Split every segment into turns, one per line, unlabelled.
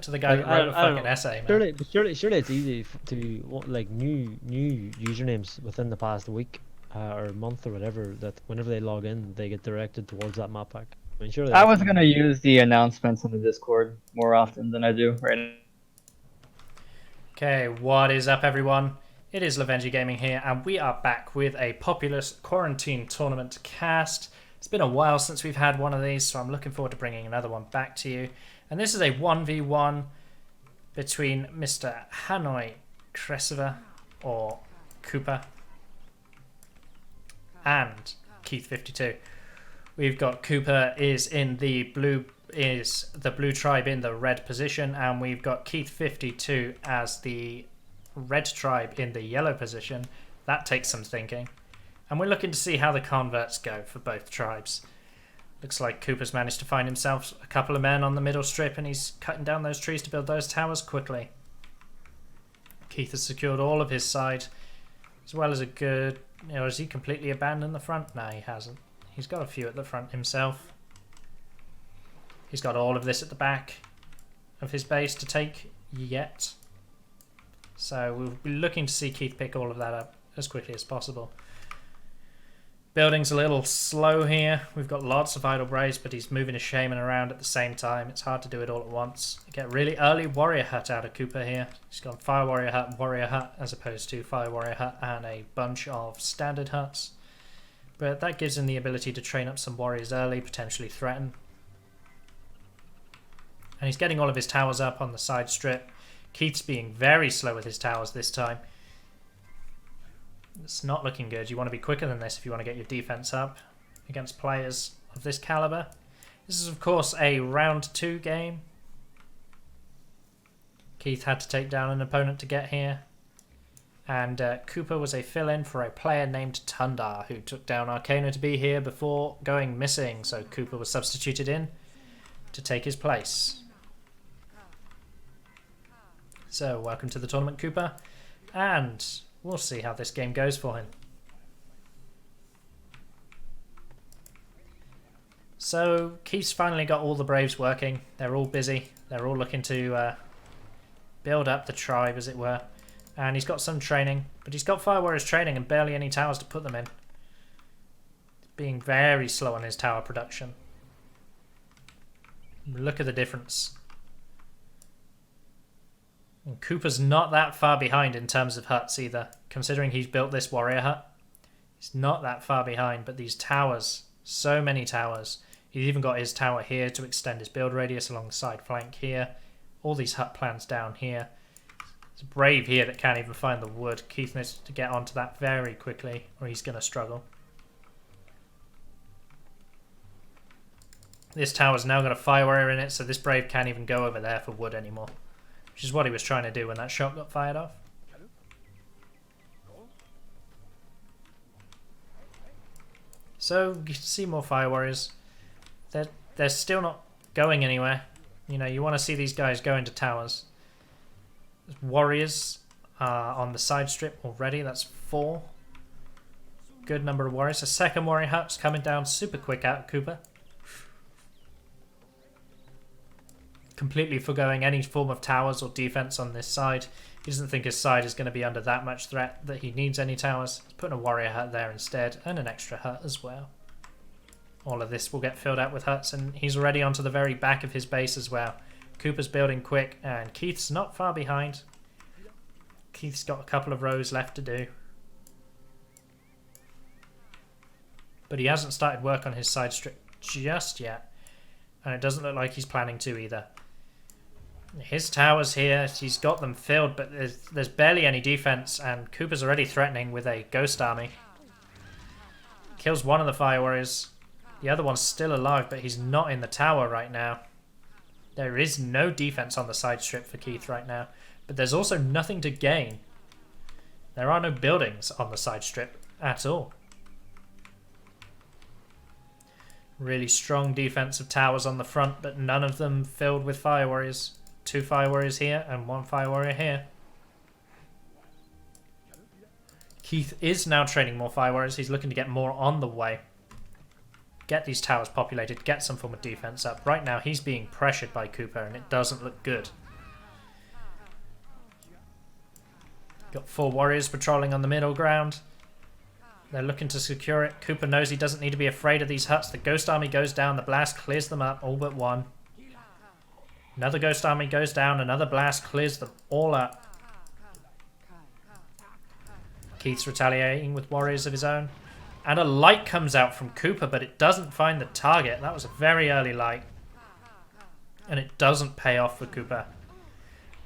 to the guy who wrote a fucking essay, man.
Surely it's easy to like new usernames within the past week or month or whatever, that whenever they log in, they get directed towards that map pack. I mean, surely
I
that's
was
easy.
gonna use the announcements in the Discord more often than I do right now.
Okay, what is up, everyone? It is Lovenji Gaming here, and we are back with a Populous Quarantine Tournament cast. It's been a while since we've had one of these, so I'm looking forward to bringing another one back to you. And this is a 1v1 between Mr. Hanoi Cresiva, or Koopa, and Keith52. We've got Koopa is the blue tribe in the red position, and we've got Keith52 as the red tribe in the yellow position. That takes some thinking. And we're looking to see how the converts go for both tribes. Looks like Koopa's managed to find himself a couple of men on the middle strip, and he's cutting down those trees to build those towers quickly. Keith has secured all of his side, as well as a good... has he completely abandoned the front? No, he hasn't. He's got a few at the front himself. He's got all of this at the back of his base to take yet. So we'll be looking to see Keith pick all of that up as quickly as possible. Building's a little slow here. We've got lots of idle braves, but he's moving a shaman around at the same time. It's hard to do it all at once. Get really early warrior hut out of Koopa here. He's got fire warrior hut, as opposed to fire warrior hut and a bunch of standard huts. But that gives him the ability to train up some warriors early, potentially threaten. And he's getting all of his towers up on the side strip. Keith's being very slow with his towers this time. It's not looking good. You want to be quicker than this if you want to get your defense up against players of this caliber. This is, of course, a round 2 game. Keith had to take down an opponent to get here. And Koopa was a fill-in for a player named Tundar, who took down Arcana to be here before going missing. So Koopa was substituted in to take his place. So welcome to the tournament, Koopa. And we'll see how this game goes for him. So Keith's finally got all the Braves working. They're all busy. They're all looking to build up the tribe, as it were. And he's got some training, but he's got Fire Warriors training and barely any towers to put them in. Being very slow on his tower production. Look at the difference. And Koopa's not that far behind in terms of huts either, considering he's built this warrior hut. He's not that far behind, but these towers, so many towers. He's even got his tower here to extend his build radius along the side flank here. All these hut plans down here. There's a brave here that can't even find the wood. Keith needs to get onto that very quickly, or he's going to struggle. This tower's now got a fire warrior in it, so this brave can't even go over there for wood anymore. Which is what he was trying to do when that shot got fired off. So you can see more fire warriors. They're still not going anywhere. You know, you want to see these guys go into towers. There's warriors on the side strip already. That's 4. Good number of warriors. A second warrior hut's coming down super quick out of Koopa. Completely foregoing any form of towers or defense on this side. He doesn't think his side is going to be under that much threat that he needs any towers. He's putting a warrior hut there instead, and an extra hut as well. All of this will get filled out with huts, and he's already onto the very back of his base as well. Koopa's building quick, and Keith's not far behind. Keith's got a couple of rows left to do. But he hasn't started work on his side strip just yet. And it doesn't look like he's planning to either. His towers here, he's got them filled, but there's barely any defense, and Koopa's already threatening with a ghost army. Kills one of the fire warriors. The other one's still alive, but he's not in the tower right now. There is no defense on the side strip for Keith right now, but there's also nothing to gain. There are no buildings on the side strip at all. Really strong defensive towers on the front, but none of them filled with fire warriors. 2 fire warriors here and 1 fire warrior here. Keith is now training more fire warriors. He's looking to get more on the way. Get these towers populated, get some form of defense up. Right now he's being pressured by Koopa, and it doesn't look good. Got 4 warriors patrolling on the middle ground. They're looking to secure it. Koopa knows he doesn't need to be afraid of these huts. The ghost army goes down. The blast clears them up, all but one. Another ghost army goes down. Another blast clears them all up. Keith's retaliating with warriors of his own. And a light comes out from Koopa, but it doesn't find the target. That was a very early light. And it doesn't pay off for Koopa.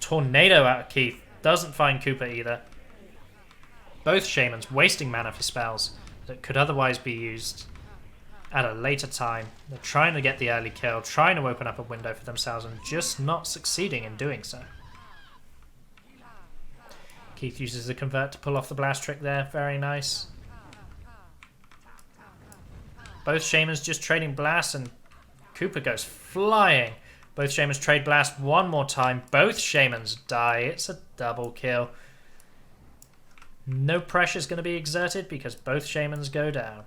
Tornado out of Keith. Doesn't find Koopa either. Both shamans wasting mana for spells that could otherwise be used at a later time. They're trying to get the early kill, trying to open up a window for themselves, and just not succeeding in doing so. Keith uses the convert to pull off the blast trick there. Very nice. Both shamans just trading blasts, and Koopa goes flying. Both shamans trade blast one more time. Both shamans die. It's a double kill. No pressure is going to be exerted because both shamans go down.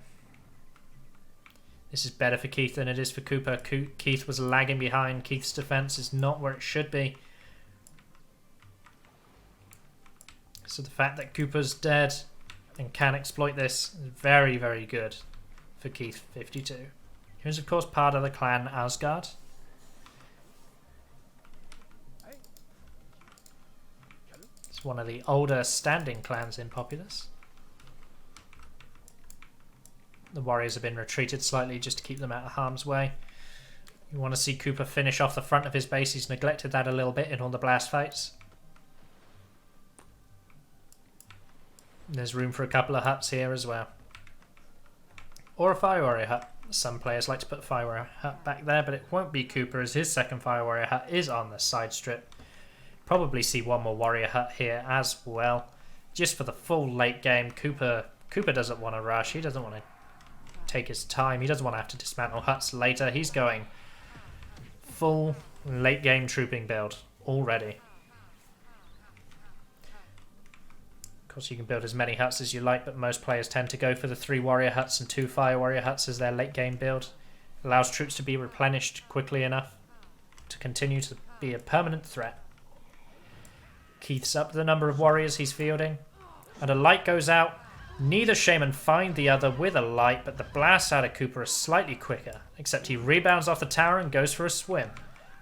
This is better for Keith than it is for Koopa. Keith was lagging behind. Keith's defense is not where it should be. So the fact that Koopa's dead and can exploit this is very, very good for Keith52. Who's of course part of the clan Asgard. It's one of the older standing clans in Populous. The warriors have been retreated slightly just to keep them out of harm's way. You want to see Koopa finish off the front of his base. He's neglected that a little bit in all the blast fights. There's room for a couple of huts here as well. Or a Fire Warrior hut. Some players like to put a Fire Warrior hut back there, but it won't be Koopa as his second Fire Warrior hut is on the side strip. Probably see one more Warrior hut here as well. Just for the full late game. Koopa doesn't want to rush. He doesn't want to take his time. He doesn't want to have to dismantle huts later. He's going full late game trooping build already. Of course, you can build as many huts as you like, but most players tend to go for the 3 warrior huts and 2 fire warrior huts as their late game build. Allows troops to be replenished quickly enough to continue to be a permanent threat. Keith's up the number of warriors he's fielding, and a light goes out. Neither shaman find the other with a light, but the blasts out of Koopa are slightly quicker, except he rebounds off the tower and goes for a swim.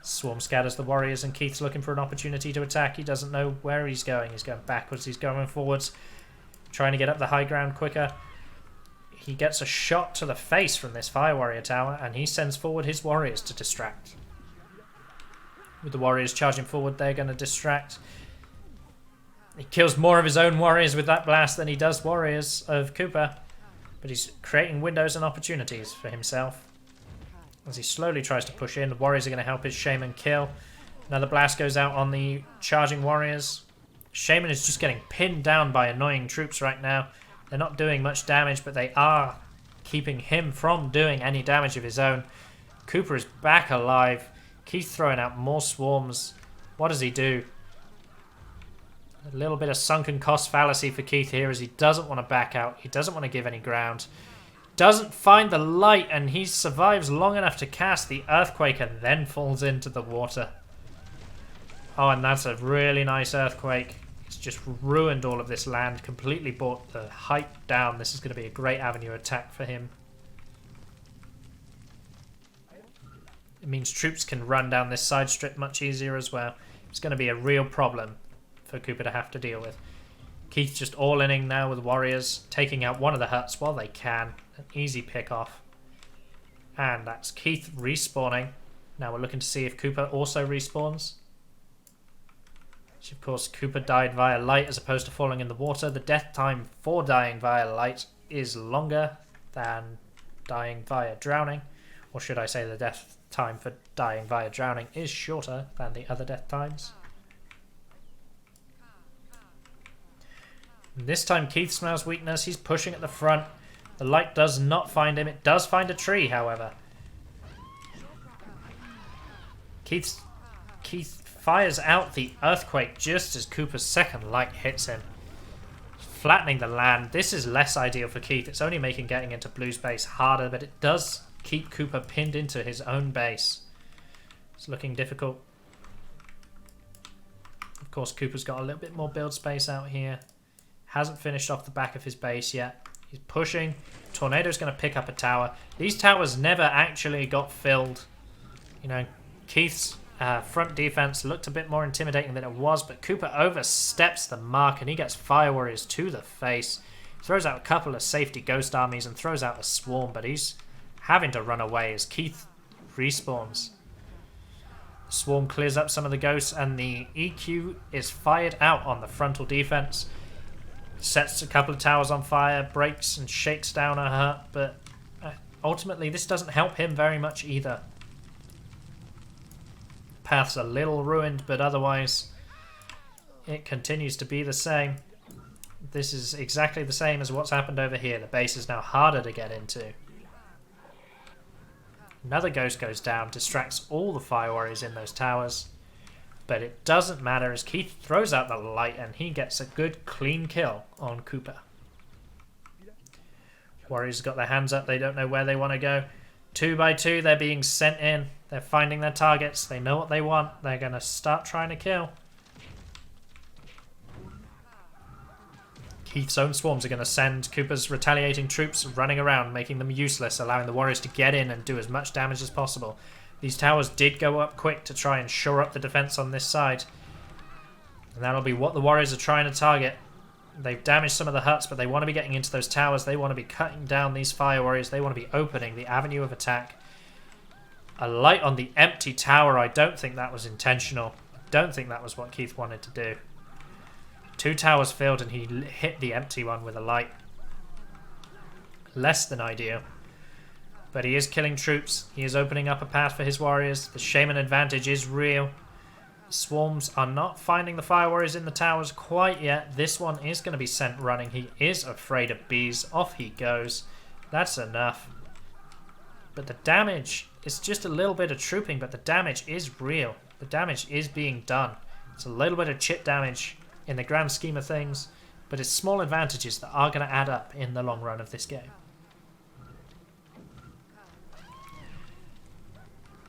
Swarm scatters the warriors, and Keith's looking for an opportunity to attack. He doesn't know where he's going. He's going backwards, he's going forwards, trying to get up the high ground quicker. He gets a shot to the face from this fire warrior tower, and he sends forward his warriors to distract. With the warriors charging forward, they're going to distract. He kills more of his own warriors with that blast than he does warriors of Koopa, but he's creating windows and opportunities for himself. As he slowly tries to push in, the warriors are going to help his shaman kill. Another blast goes out on the charging warriors. Shaman is just getting pinned down by annoying troops right now. They're not doing much damage, but they are keeping him from doing any damage of his own. Koopa is back alive. Keith throwing out more swarms. What does he do? A little bit of sunken cost fallacy for Keith here as he doesn't want to back out. He doesn't want to give any ground. Doesn't find the light, and he survives long enough to cast the earthquake and then falls into the water. Oh, and that's a really nice earthquake. It's just ruined all of this land, completely brought the height down. This is going to be a great avenue attack for him. It means troops can run down this side strip much easier as well. It's going to be a real problem for Koopa to have to deal with. Keith just all-inning now with warriors, taking out one of the huts while they can. An easy pick off. And that's Keith respawning. Now we're looking to see if Koopa also respawns. Which of course Koopa died via light as opposed to falling in the water. The death time for dying via light is longer than dying via drowning. Or should I say the death time for dying via drowning is shorter than the other death times. This time Keith smells weakness. He's pushing at the front. The light does not find him. It does find a tree, however. Keith fires out the earthquake just as Koopa's second light hits him, flattening the land. This is less ideal for Keith. It's only making getting into Blue's base harder, but it does keep Koopa pinned into his own base. It's looking difficult. Of course, Koopa's got a little bit more build space out here. Hasn't finished off the back of his base yet. He's pushing. Tornado's going to pick up a tower. These towers never actually got filled. You know, Keith's front defense looked a bit more intimidating than it was, but Koopa oversteps the mark and he gets Fire Warriors to the face. Throws out a couple of safety ghost armies and throws out a swarm, but he's having to run away as Keith respawns. The swarm clears up some of the ghosts and the EQ is fired out on the frontal defense. Sets a couple of towers on fire, breaks and shakes down a hut, but ultimately this doesn't help him very much either. Path's a little ruined, but otherwise it continues to be the same. This is exactly the same as what's happened over here. The base is now harder to get into. Another ghost goes down, distracts all the Fire Warriors in those towers. But it doesn't matter as Keith throws out the light and he gets a good clean kill on Koopa. Warriors got their hands up, they don't know where they want to go. 2 by 2 they're being sent in. They're finding their targets, they know what they want. They're going to start trying to kill. Keith's own swarms are going to send Koopa's retaliating troops running around, making them useless, allowing the warriors to get in and do as much damage as possible. These towers did go up quick to try and shore up the defense on this side. And that'll be what the warriors are trying to target. They've damaged some of the huts, but they want to be getting into those towers. They want to be cutting down these Fire Warriors. They want to be opening the avenue of attack. A light on the empty tower. I don't think that was intentional. I don't think that was what Keith wanted to do. 2 towers failed and he hit the empty one with a light. Less than ideal. But he is killing troops. He is opening up a path for his warriors. The shaman advantage is real. The swarms are not finding the Fire Warriors in the towers quite yet. This one is going to be sent running. He is afraid of bees. Off he goes. That's enough. But the damage is just a little bit of trooping, but the damage is real. The damage is being done. It's a little bit of chip damage in the grand scheme of things, but it's small advantages that are going to add up in the long run of this game.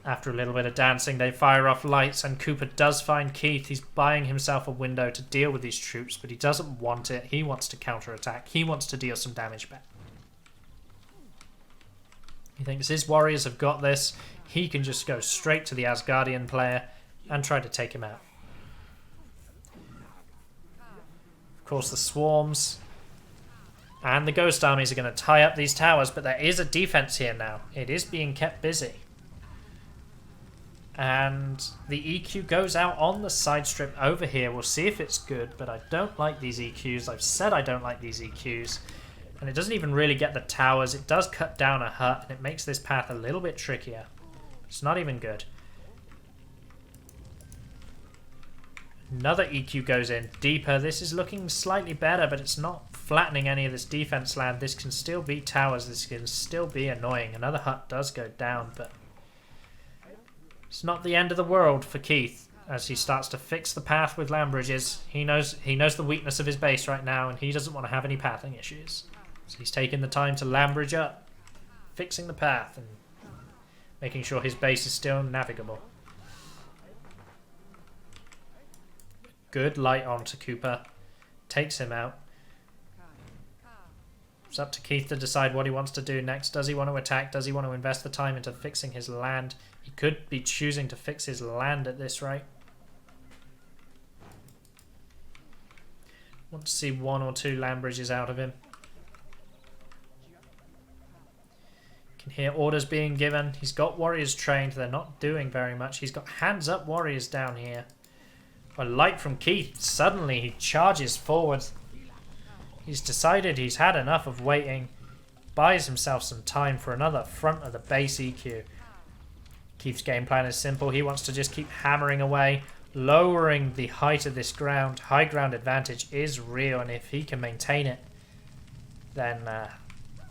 After a little bit of dancing, they fire off lights, and Koopa does find Keith. He's buying himself a window to deal with these troops, but he doesn't want it. He wants to counterattack. He wants to deal some damage back. He thinks his warriors have got this. He can just go straight to the Asgardian player and try to take him out. Of course, the swarms and the ghost armies are going to tie up these towers, but there is a defense here now. It is being kept busy. And the EQ goes out on the side strip over here. We'll see if it's good, but I don't like these EQs. I've said I don't like these EQs. And it doesn't even really get the towers. It does cut down a hut, and it makes this path a little bit trickier. It's not even good. Another EQ goes in deeper. This is looking slightly better, but it's not flattening any of this defense land. This can still be towers. This can still be annoying. Another hut does go down, but it's not the end of the world for Keith as he starts to fix the path with land bridges. He knows the weakness of his base right now, and he doesn't want to have any pathing issues. So he's taking the time to land bridge up, fixing the path, and making sure his base is still navigable. Good light onto Koopa. Takes him out. It's up to Keith to decide what he wants to do next. Does he want to attack? Does he want to invest the time into fixing his land? He could be choosing to fix his land at this rate. Want to see 1 or 2 land bridges out of him. Can hear orders being given. He's got warriors trained. They're not doing very much. He's got hands up warriors down here. A light from Keith. Suddenly he charges forward. He's decided he's had enough of waiting. Buys himself some time for another front of the base EQ. Keith's game plan is simple. He wants to just keep hammering away, lowering the height of this ground. High ground advantage is real, and if he can maintain it, then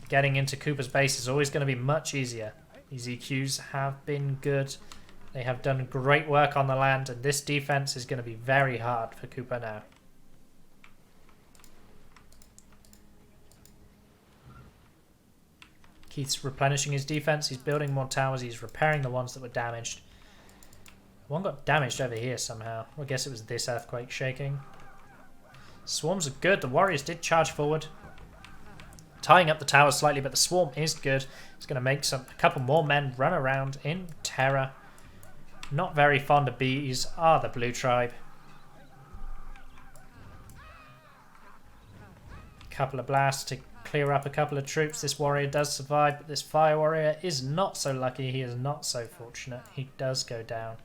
getting into Koopa's base is always going to be much easier. These EQs have been good. They have done great work on the land, and this defense is going to be very hard for Koopa now. Keith's replenishing his defense. He's building more towers. He's repairing the ones that were damaged. One got damaged over here somehow. I guess it was this earthquake shaking. Swarms are good. The warriors did charge forward, tying up the towers slightly, but the swarm is good. It's going to make a couple more men run around in terror. Not very fond of bees are the blue tribe. Couple of blasts to clear up a couple of troops. This warrior does survive, but this fire warrior is not so lucky. He is not so fortunate. He does go down.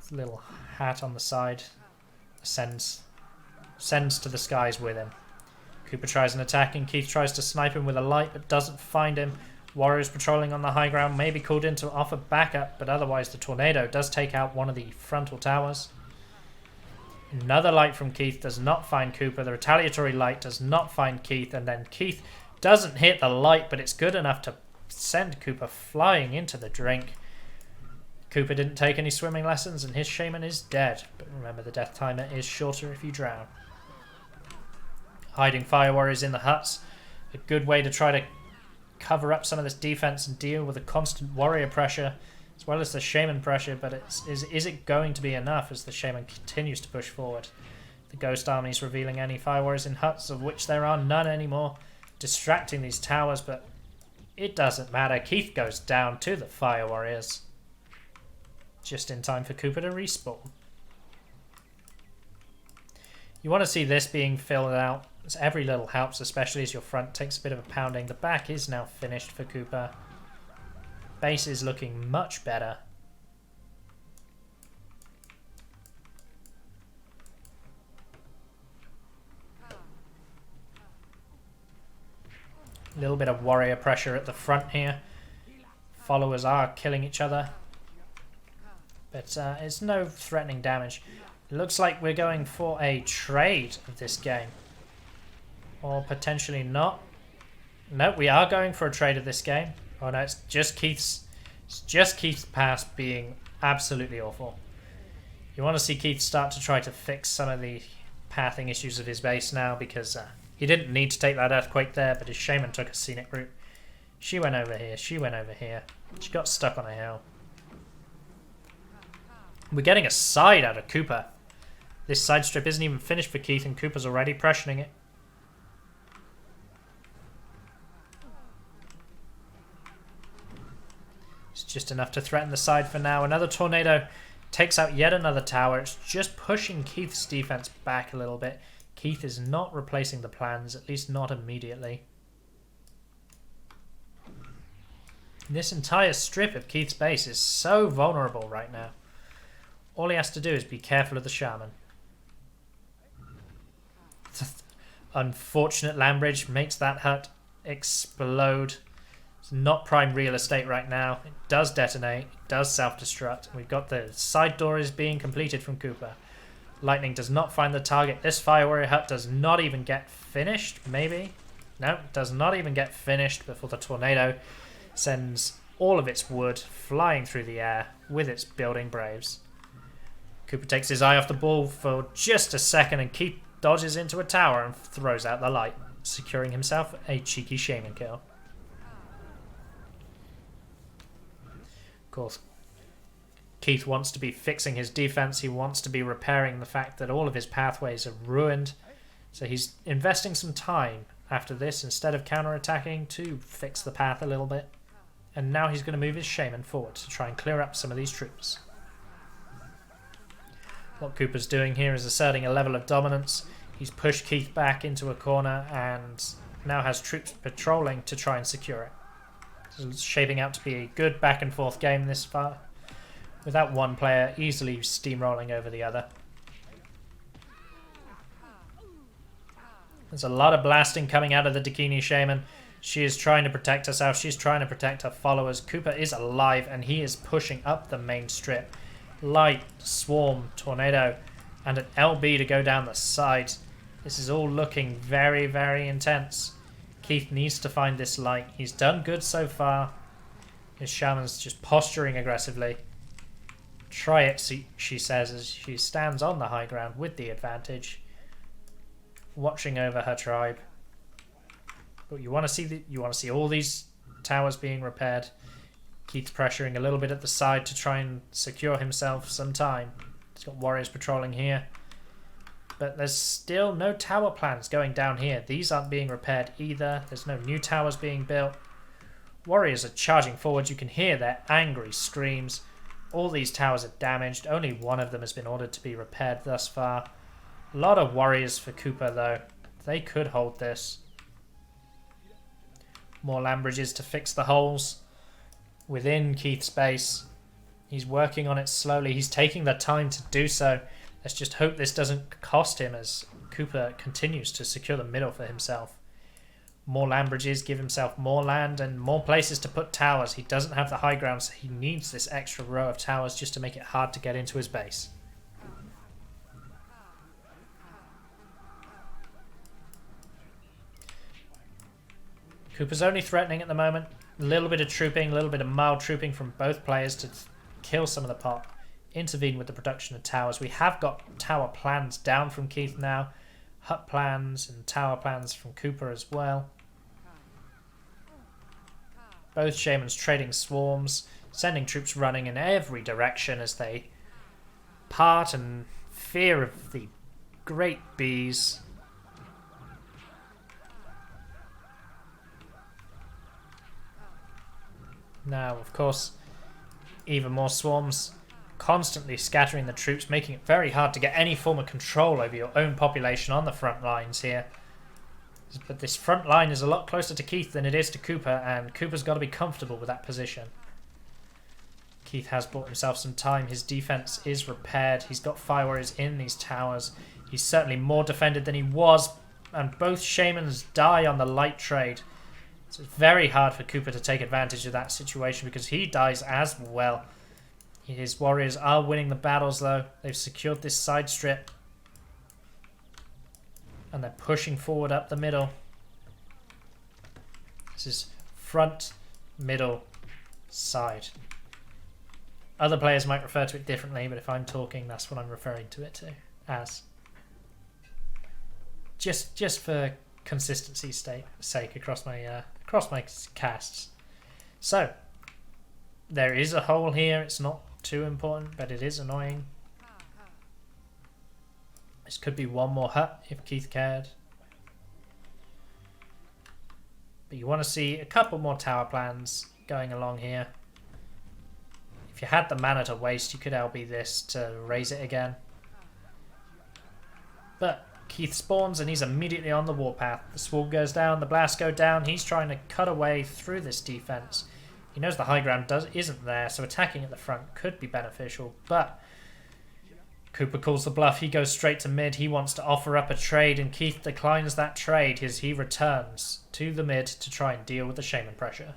His little hat on the side sends to the skies with him. Koopa tries an attack and Keith tries to snipe him with a light but doesn't find him. Warriors patrolling on the high ground may be called in to offer backup, but otherwise the tornado does take out one of the frontal towers. Another light from Keith does not find Koopa. The retaliatory light does not find Keith, and then Keith doesn't hit the light, but it's good enough to send Koopa flying into the drink. Koopa didn't take any swimming lessons and his shaman is dead, but remember the death timer is shorter if you drown. Hiding fire warriors in the huts, a good way to try to cover up some of this defense and deal with the constant warrior pressure as well as the shaman pressure, but is it going to be enough as the shaman continues to push forward? The ghost army is revealing any fire warriors in huts, of which there are none anymore, distracting these towers, but it doesn't matter. Keith goes down to the fire warriors just in time for Koopa to respawn. You want to see this being filled out, as every little helps, especially as your front takes a bit of a pounding. The back is now finished for Koopa. Base is looking much better. A little bit of warrior pressure at the front here. Followers are killing each other, but it's no threatening damage. It looks like we're going for a trade of this game. Or potentially not. No, we are going for a trade of this game. Oh no, it's just Keith's pass being absolutely awful. You want to see Keith start to try to fix some of the pathing issues of his base now, because he didn't need to take that earthquake there, but his shaman took a scenic route. She went over here, she went over here. She got stuck on a hill. We're getting a side out of Koopa. This side strip isn't even finished for Keith and Koopa's already pressuring it. It's just enough to threaten the side for now. Another tornado takes out yet another tower. It's just pushing Keith's defense back a little bit. Keith is not replacing the plans, at least not immediately. This entire strip of Keith's base is so vulnerable right now. All he has to do is be careful of the shaman. Unfortunate land bridge makes that hut explode. It's not prime real estate right now. It does detonate, it does self-destruct. We've got the side door is being completed from Koopa. Lightning does not find the target. This fire warrior hut does not even get finished, maybe? No, does not even get finished before the tornado sends all of its wood flying through the air with its building braves. Koopa takes his eye off the ball for just a second and Keith dodges into a tower and throws out the light, securing himself a cheeky shaman kill. Of course, Keith wants to be fixing his defense. He wants to be repairing the fact that all of his pathways are ruined. So he's investing some time after this, instead of counter-attacking, to fix the path a little bit. And now he's going to move his shaman forward to try and clear up some of these troops. What Koopa's doing here is asserting a level of dominance. He's pushed Keith back into a corner and now has troops patrolling to try and secure it. It's shaping out to be a good back and forth game this far, without one player easily steamrolling over the other. There's a lot of blasting coming out of the Dakini shaman. She is trying to protect herself. She's trying to protect her followers. Koopa is alive and he is pushing up the main strip. Light, swarm, tornado, and an LB to go down the side. This is all looking very, very intense. Keith needs to find this light. He's done good so far. His shaman's just posturing aggressively. Try it, she says as she stands on the high ground with the advantage, watching over her tribe. But you want to see all these towers being repaired. Keith's pressuring a little bit at the side to try and secure himself some time. He's got warriors patrolling here. But there's still no tower plans going down here. These aren't being repaired either. There's no new towers being built. Warriors are charging forward. You can hear their angry screams. All these towers are damaged. Only one of them has been ordered to be repaired thus far. A lot of warriors for Koopa though. They could hold this. More land bridges to fix the holes within Keith's base. He's working on it slowly. He's taking the time to do so. Let's just hope this doesn't cost him as Koopa continues to secure the middle for himself. More land bridges give himself more land and more places to put towers. He doesn't have the high ground, so he needs this extra row of towers just to make it hard to get into his base. Koopa's only threatening at the moment. A little bit of trooping, a little bit of mild trooping from both players to kill some of the pop. Intervene with the production of towers. We have got tower plans down from Keith now. Hut plans and tower plans from Koopa as well. Both shamans trading swarms, sending troops running in every direction as they part in fear of the great bees. Now, of course, even more swarms constantly scattering the troops, making it very hard to get any form of control over your own population on the front lines here. But this front line is a lot closer to Keith than it is to Koopa, and Koopa's got to be comfortable with that position. Keith has bought himself some time. His defense is repaired. He's got fire warriors in these towers. He's certainly more defended than he was, and both shamans die on the light trade. So it's very hard for Koopa to take advantage of that situation because he dies as well. His warriors are winning the battles though. They've secured this side strip. And they're pushing forward up the middle. This is front, middle, side. Other players might refer to it differently, but if I'm talking, that's what I'm referring to it as. Just for consistency's sake across my casts. So there is a hole here. It's not too important, but it is annoying. This could be one more hut if Keith cared. But you want to see a couple more tower plans going along here. If you had the mana to waste, you could LB this to raise it again. But Keith spawns and he's immediately on the warpath. The swarm goes down, the blasts go down. He's trying to cut away through this defense. He knows the high ground isn't there, so attacking at the front could be beneficial. But Koopa calls the bluff. He goes straight to mid. He wants to offer up a trade, and Keith declines that trade as he returns to the mid to try and deal with the shaman pressure.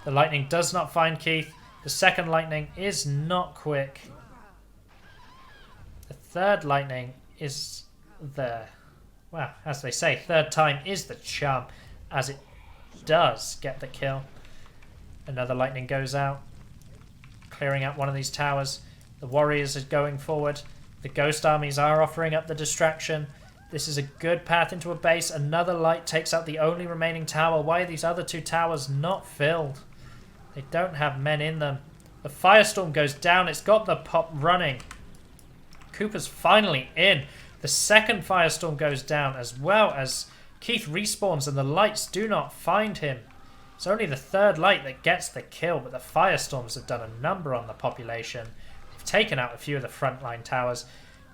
The lightning does not find Keith. The second lightning is not quick. The third lightning is the... well, as they say, third time is the charm, as it does get the kill. Another lightning goes out, clearing out one of these towers. The warriors are going forward. The ghost armies are offering up the distraction. This is a good path into a base. Another light takes out the only remaining tower. Why are these other two towers not filled? They don't have men in them. The firestorm goes down. It's got the pop running. Koopa's finally in. The second firestorm goes down as well as Keith respawns and the lights do not find him. It's only the third light that gets the kill, but the firestorms have done a number on the population. They've taken out a few of the frontline towers.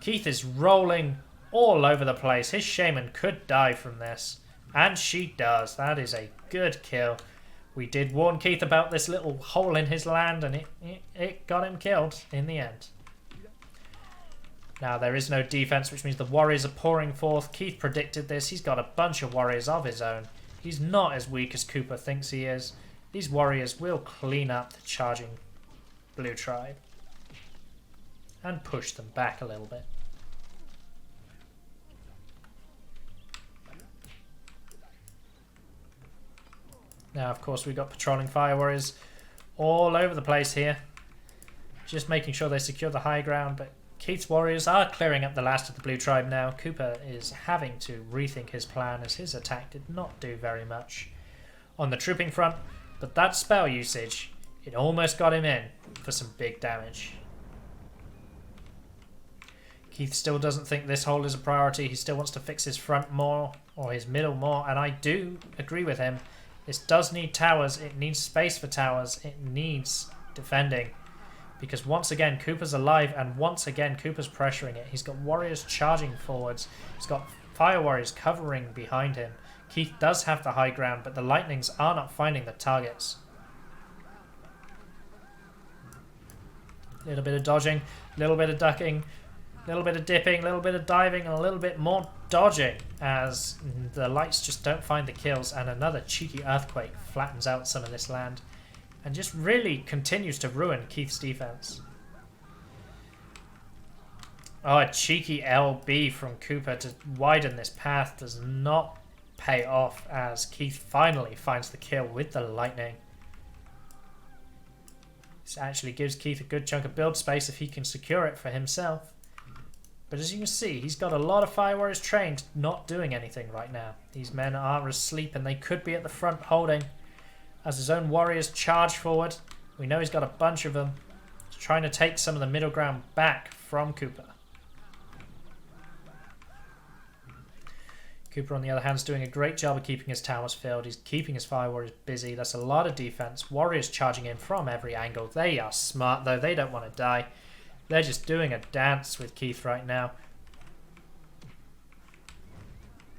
Keith is rolling all over the place. His shaman could die from this, and she does. That is a good kill. We did warn Keith about this little hole in his land, and it got him killed in the end. Now there is no defense, which means the warriors are pouring forth. Keith predicted this. He's got a bunch of warriors of his own. He's not as weak as Koopa thinks he is. These warriors will clean up the charging blue tribe and push them back a little bit. Now, of course, we've got patrolling fire warriors all over the place here. Just making sure they secure the high ground, but Keith's warriors are clearing up the last of the blue tribe now. Koopa is having to rethink his plan as his attack did not do very much. on the trooping front, but that spell usage, it almost got him in for some big damage. Keith still doesn't think this hole is a priority. He still wants to fix his front more, or his middle more, and I do agree with him. This does need towers. It needs space for towers. It needs defending. Because once again, Koopa's alive, and once again, Koopa's pressuring it. He's got warriors charging forwards. He's got fire warriors covering behind him. Keith does have the high ground, but the lightnings are not finding the targets. A little bit of dodging, a little bit of ducking, a little bit of dipping, a little bit of diving, and a little bit more dodging as the lights just don't find the kills, and another cheeky earthquake flattens out some of this land and just really continues to ruin Keith's defense. Oh, a cheeky LB from Koopa to widen this path does not pay off as Keith finally finds the kill with the lightning. This actually gives Keith a good chunk of build space if he can secure it for himself. But as you can see, he's got a lot of fire warriors trained, not doing anything right now. These men are asleep and they could be at the front holding. As his own warriors charge forward, we know he's got a bunch of them. He's trying to take some of the middle ground back from Koopa. Koopa, on the other hand, is doing a great job of keeping his towers filled. He's keeping his fire warriors busy. That's a lot of defense. Warriors charging in from every angle. They are smart, though. They don't want to die. They're just doing a dance with Keith right now.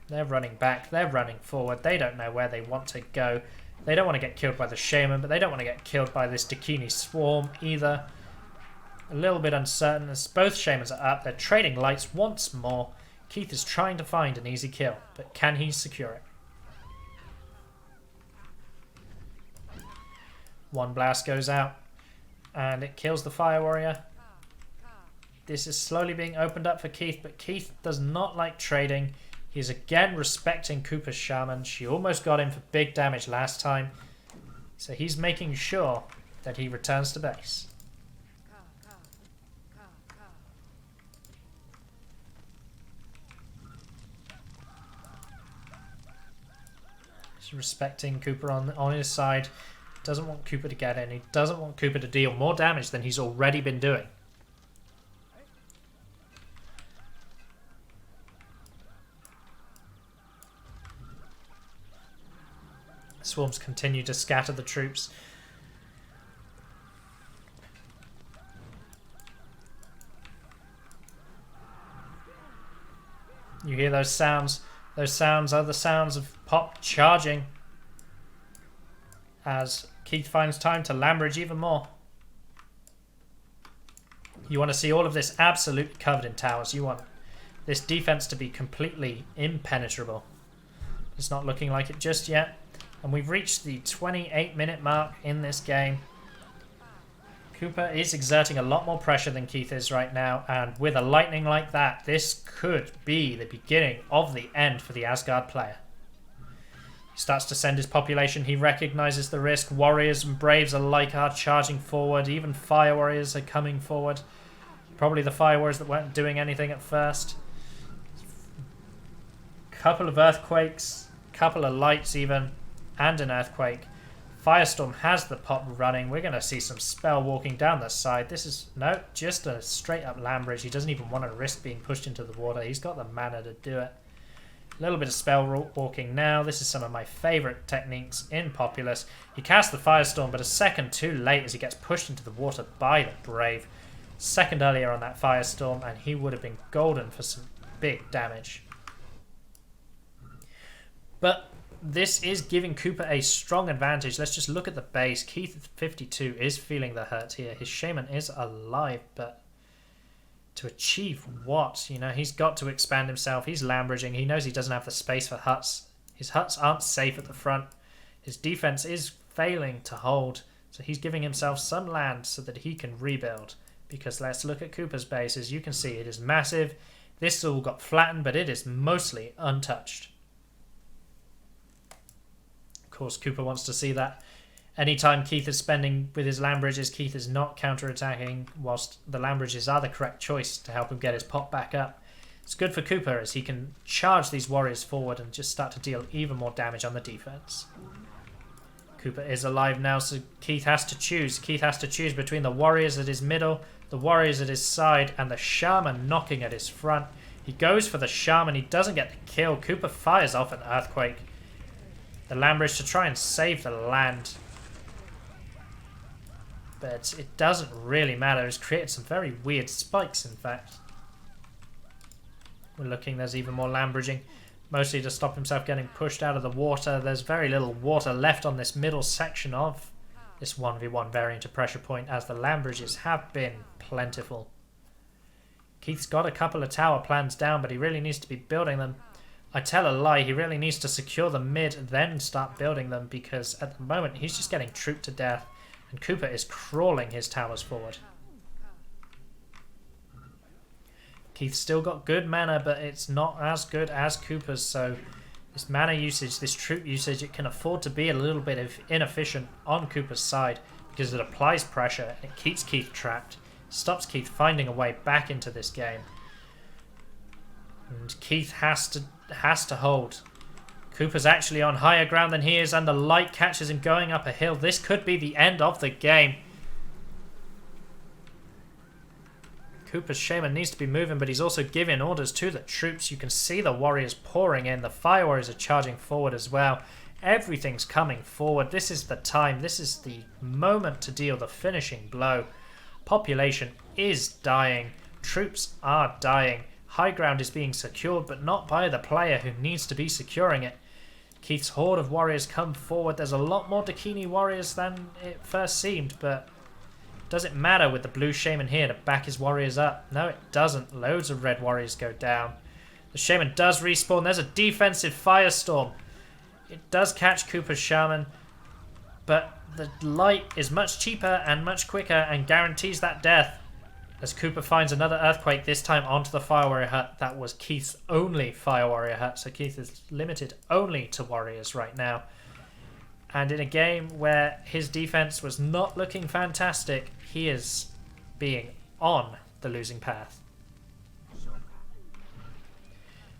They're running back. They're running forward. They don't know where they want to go. They don't want to get killed by the shaman, but they don't want to get killed by this Dakini swarm either. A little bit uncertain as both shamans are up. They're trading lights once more. Keith is trying to find an easy kill, but can he secure it? One blast goes out, and it kills the fire warrior. This is slowly being opened up for Keith, but Keith does not like trading. He's again respecting Koopa's shaman. She almost got him for big damage last time, so he's making sure that he returns to base. He's respecting Koopa on his side. Doesn't want Koopa to get in. He doesn't want Koopa to deal more damage than he's already been doing. Swarms continue to scatter the troops. You hear those sounds. Those sounds are the sounds of Pop charging as Keith finds time to Lambridge even more. You want to see all of this absolutely covered in towers. You want this defense to be completely impenetrable. It's not looking like it just yet. And we've reached the 28-minute mark in this game. Koopa is exerting a lot more pressure than Keith is right now, and with a lightning like that, this could be the beginning of the end for the Asgard player. He starts to send his population. He recognizes the risk. Warriors and Braves alike are charging forward. Even Fire Warriors are coming forward. Probably the Fire Warriors that weren't doing anything at first. Couple of earthquakes, couple of lights even, and an earthquake. Firestorm has the pop running. We're going to see some spell walking down the side. This is, no, just a straight up Lambridge. He doesn't even want to risk being pushed into the water. He's got the mana to do it. A little bit of spell walking now. This is some of my favourite techniques in Populous. He casts the Firestorm, but a second too late as he gets pushed into the water by the Brave. Second earlier on that Firestorm, and he would have been golden for some big damage. But this is giving Koopa a strong advantage. Let's just look at the base. Keith52 is feeling the hurt here. His shaman is alive, but to achieve what? You know, he's got to expand himself. He's Lambridging. He knows he doesn't have the space for huts. His huts aren't safe at the front. His defense is failing to hold, so he's giving himself some land so that he can rebuild. Because let's look at Koopa's base. As you can see, it is massive. This all got flattened, but it is mostly untouched. Of course, Koopa wants to see that. Anytime Keith is spending with his Lambridges, Keith is not counter-attacking, whilst the Lambridges are the correct choice to help him get his pop back up. It's good for Koopa as he can charge these warriors forward and just start to deal even more damage on the defense. Koopa is alive now, so Keith has to choose. Keith has to choose between the warriors at his middle, the warriors at his side, and the shaman knocking at his front. He goes for the shaman. He doesn't get the kill. Koopa fires off an earthquake. The land bridge to try and save the land. But it doesn't really matter. It's created some very weird spikes, in fact. We're looking, there's even more land bridging. Mostly to stop himself getting pushed out of the water. There's very little water left on this middle section of this 1v1 variant of pressure point, as the land bridges have been plentiful. Keith's got a couple of tower plans down, but he really needs to be building them. I tell a lie, he really needs to secure the mid, then start building them, because at the moment he's just getting trooped to death, and Koopa is crawling his towers forward. Keith's still got good mana, but it's not as good as Koopa's, so this mana usage, this troop usage, it can afford to be a little bit inefficient on Koopa's side, because it applies pressure, and it keeps Keith trapped, stops Keith finding a way back into this game. And Keith has to hold. Koopa's actually on higher ground than he is, and the light catches him going up a hill. This could be the end of the game. Koopa's shaman needs to be moving, but he's also giving orders to the troops. You can see the warriors pouring in. The fire warriors are charging forward as well. Everything's coming forward. This is the time. This is the moment to deal the finishing blow. Population is dying. Troops are dying. High ground is being secured, but not by the player who needs to be securing it. Keith's horde of warriors come forward. There's a lot more Dakini warriors than it first seemed, but does it matter with the blue shaman here to back his warriors up? No, it doesn't. Loads of red warriors go down. The shaman does respawn. There's a defensive firestorm. It does catch Koopa's shaman, but the light is much cheaper and much quicker and guarantees that death. As Koopa finds another earthquake, this time onto the fire warrior hut. That was Keith's only fire warrior hut, so Keith is limited only to warriors right now. And in a game where his defense was not looking fantastic, he is being on the losing path.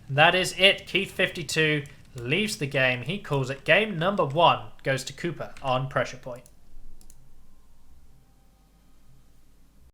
And that is it. Keith52 leaves the game. He calls it game number 1. Goes to Koopa on pressure point.